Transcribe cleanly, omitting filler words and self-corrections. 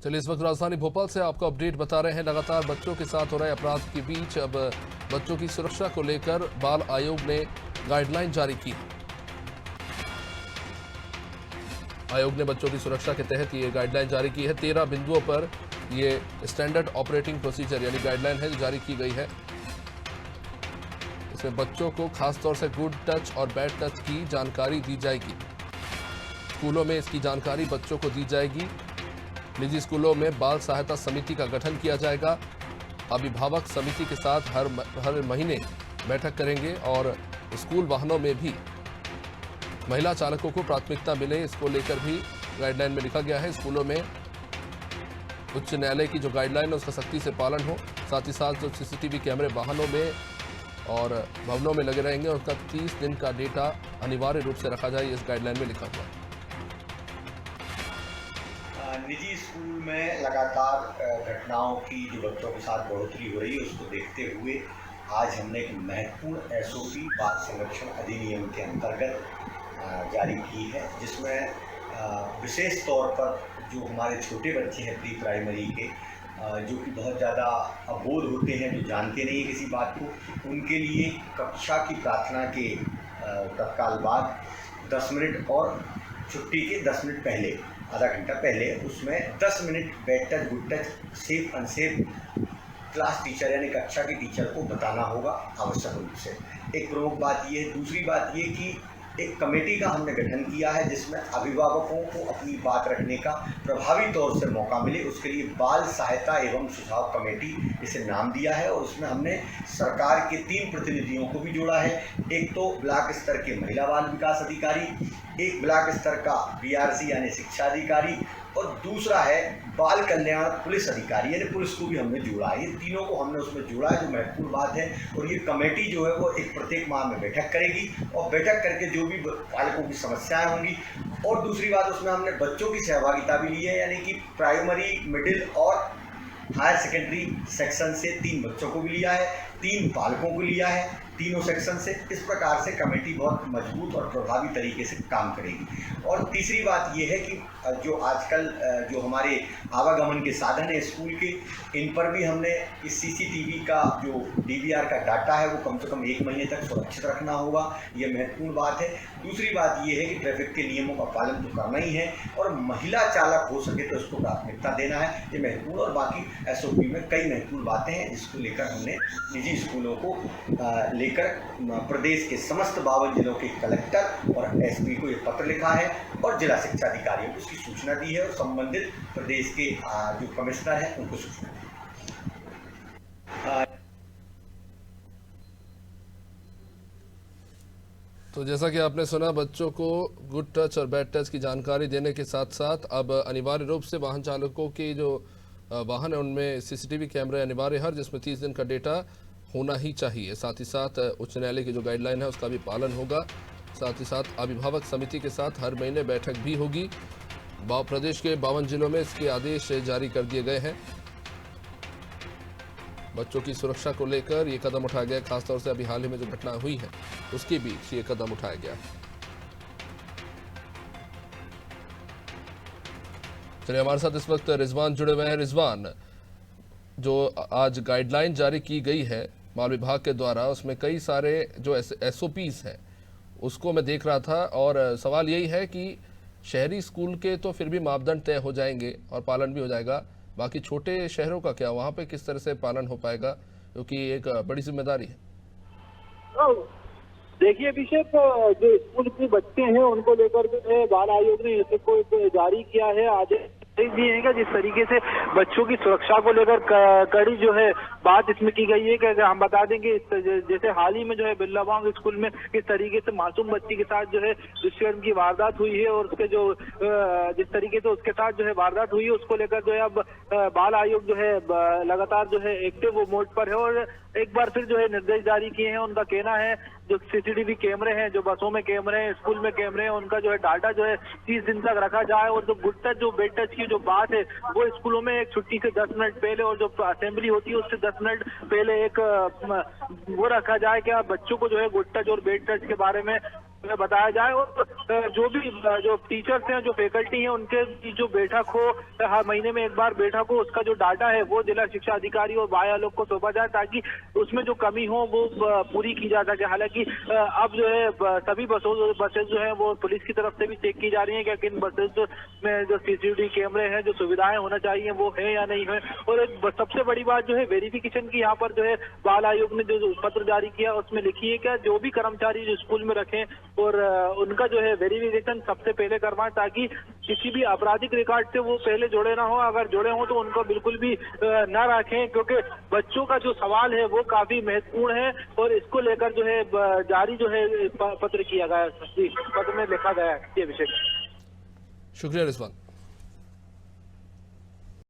चलिए, इस वक्त राजधानी भोपाल से आपको अपडेट बता रहे हैं। लगातार बच्चों के साथ हो रहे अपराध के बीच अब बच्चों की सुरक्षा को लेकर बाल आयोग ने गाइडलाइन जारी की। आयोग ने बच्चों की सुरक्षा के तहत ये गाइडलाइन जारी की है। 13 बिंदुओं पर ये स्टैंडर्ड ऑपरेटिंग प्रोसीजर यानी गाइडलाइन है जारी की गई है। इसमें बच्चों को खासतौर से गुड टच और बैड टच की जानकारी दी जाएगी। स्कूलों में इसकी जानकारी बच्चों को दी जाएगी। निजी स्कूलों में बाल सहायता समिति का गठन किया जाएगा। अभिभावक समिति के साथ हर महीने बैठक करेंगे और स्कूल वाहनों में भी महिला चालकों को प्राथमिकता मिले, इसको लेकर भी गाइडलाइन में लिखा गया है। स्कूलों में उच्च न्यायालय की जो गाइडलाइन है उसका सख्ती से पालन हो। साथ ही साथ जो सीसीटीवी कैमरे वाहनों में और भवनों में लगे रहेंगे उसका 30 दिन का डेटा अनिवार्य रूप से रखा जाए, इस गाइडलाइन में लिखा हुआ है। निजी स्कूल में लगातार घटनाओं की जो बच्चों के साथ बढ़ोतरी हो रही है उसको देखते हुए आज हमने एक महत्वपूर्ण एसओपी बाल संरक्षण अधिनियम के अंतर्गत जारी की है, जिसमें विशेष तौर पर जो हमारे छोटे बच्चे हैं प्री प्राइमरी के, जो कि बहुत ज़्यादा अबोध होते हैं, जो जानते नहीं है किसी बात को, उनके लिए कक्षा की प्रार्थना के तत्काल बाद 10 मिनट और छुट्टी के 10 मिनट पहले, आधा घंटा पहले, उसमें 10 minute bad touch good touch safe unsafe class teacher यानी कक्षा के टीचर को बताना होगा आवश्यक रूप से। एक प्रमुख बात ये है। दूसरी बात ये कि एक कमेटी का हमने गठन किया है जिसमें अभिभावकों को अपनी बात रखने का प्रभावी तौर से मौका मिले, उसके लिए बाल सहायता एवं सुझाव कमेटी इसे नाम दिया है। और उसमें हमने सरकार के 3 प्रतिनिधियों को भी जोड़ा है। एक तो ब्लॉक स्तर के महिला बाल विकास अधिकारी, एक ब्लॉक स्तर का बीआरसी यानी शिक्षा अधिकारी, और दूसरा है बाल कल्याण पुलिस अधिकारी यानी पुलिस को भी हमने जोड़ा है। ये तीनों को हमने उसमें जोड़ा है, जो महत्वपूर्ण बात है। और ये कमेटी जो है वो एक प्रत्येक माह में बैठक करेगी और बैठक करके जो भी पालकों की समस्याएं होंगी, और दूसरी बात उसमें हमने बच्चों की सहभागिता भी ली है, यानी कि प्राइमरी, मिडिल और हायर सेकेंडरी सेक्शन से 3 बच्चों को भी लिया है, 3 पालकों को लिया है, तीनों सेक्शन से। इस प्रकार से कमेटी बहुत मजबूत और प्रभावी तरीके से काम करेगी। और तीसरी बात यह है कि जो आजकल जो हमारे आवागमन के साधन है स्कूल के, इन पर भी हमने इस सीसीटीवी का जो डीवीआर का डाटा है वो कम से कम 1 महीने तक सुरक्षित रखना होगा। ये महत्वपूर्ण बात है। दूसरी बात ये है कि ट्रैफिक के नियमों का पालन तो करना ही है, और महिला चालक हो सके तो उसको प्राथमिकता देना है। ये महत्वपूर्ण, और बाकी एसओपी में कई महत्वपूर्ण बातें हैं जिसको लेकर हमने निजी स्कूलों को लेकर प्रदेश के समस्त 52 जिलों के कलेक्टर और एसपी को ये पत्र लिखा है और जिला शिक्षा अधिकारियों को इसकी सूचना दी है, और संबंधित प्रदेश के जो कमिश्नर हैं उनको सूचना दी है। तो जैसा कि आपने सुना, बच्चों को गुड टच और बैड टच की जानकारी देने के साथ साथ अब अनिवार्य रूप से वाहन चालकों की जो वाहन है उनमें सीसीटीवी कैमरे अनिवार्य है, जिसमें 30 दिन का डेटा होना ही चाहिए। साथ ही साथ उच्च न्यायालय की जो गाइडलाइन है उसका भी पालन होगा। साथ ही साथ अभिभावक समिति के साथ हर महीने बैठक भी होगी। प्रदेश के 52 जिलों में इसके आदेश जारी कर दिए गए हैं। बच्चों की सुरक्षा को लेकर ये कदम उठाया गया, खासतौर से अभी हाल ही में जो घटना हुई है उसके बीच ये कदम उठाया गया। चलिए, हमारे साथ इस वक्त रिजवान जुड़े हुए हैं। रिजवान, जो आज गाइडलाइन जारी की गई है बाल विभाग के द्वारा, उसमें कई सारे जो एसओपीज हैं उसको मैं देख रहा था, और सवाल यही है कि शहरी स्कूल के तो फिर भी मापदंड तय हो जाएंगे और पालन भी हो जाएगा, बाकी छोटे शहरों का क्या, वहाँ पे किस तरह से पालन हो पाएगा, क्योंकि एक बड़ी जिम्मेदारी है। देखिए अभिषेक, जो स्कूल के बच्चे हैं उनको लेकर जो है बाल आयोग ने ऐसे को जारी किया है आदेश भी है, जिस तरीके से बच्चों की सुरक्षा को लेकर कड़ी जो है बात इसमें की गई है। कि हम बता देंगे जैसे हाल ही में जो है बिरलाबाग स्कूल में किस तरीके से मासूम बच्ची के साथ जो है दुष्कर्म की वारदात हुई है, और उसके जो जिस तरीके से उसके साथ जो है वारदात हुई है उसको लेकर जो है अब बाल आयोग जो है लगातार जो है एक्टिव मोड पर है, और एक बार फिर जो है निर्देश जारी किए हैं। उनका कहना है जो सीसीटीवी कैमरे हैं, जो बसों में कैमरे हैं, स्कूल में कैमरे हैं, उनका जो है डाटा जो है 30 दिन तक रखा जाए, और जो गुड टच जो बेड टच की जो बात है वो स्कूलों में एक छुट्टी से 10 मिनट पहले और जो असेंबली होती है उससे 10 मिनट पहले एक वो रखा जाए कि बच्चों को जो है गुड टच और बेड टच के बारे में बताया जाए। और जो भी जो टीचर्स हैं, जो फैकल्टी हैं, उनके जो बैठक हो, हर महीने में एक बार बैठक हो, उसका जो डाटा है वो जिला शिक्षा अधिकारी और वाई आयोग को सौंपा जाए ताकि उसमें जो कमी हो वो पूरी की जा सके। हालांकि अब जो है सभी बसेस जो है वो पुलिस की तरफ से भी चेक की जा रही है कि किन बसेस में जो सीसीटीवी कैमरे हैं, जो सुविधाएं होना चाहिए वो है या नहीं है। और एक सबसे बड़ी बात जो है वेरिफिकेशन की, यहाँ पर जो है बाल आयोग ने जो पत्र जारी किया उसमें लिखी है कि जो भी कर्मचारी जो स्कूल में रखें और उनका जो है वेरिफिकेशन सबसे पहले करवाएं ताकि किसी भी आपराधिक रिकॉर्ड से वो पहले जुड़े ना हो। अगर जुड़े हो तो उनको बिल्कुल भी न रखें, क्योंकि बच्चों का जो सवाल है वो काफी महत्वपूर्ण है और इसको लेकर जो है जारी जो है पत्र किया गया है, पत्र में लिखा गया है ये विषय। शुक्रिया रिजवान।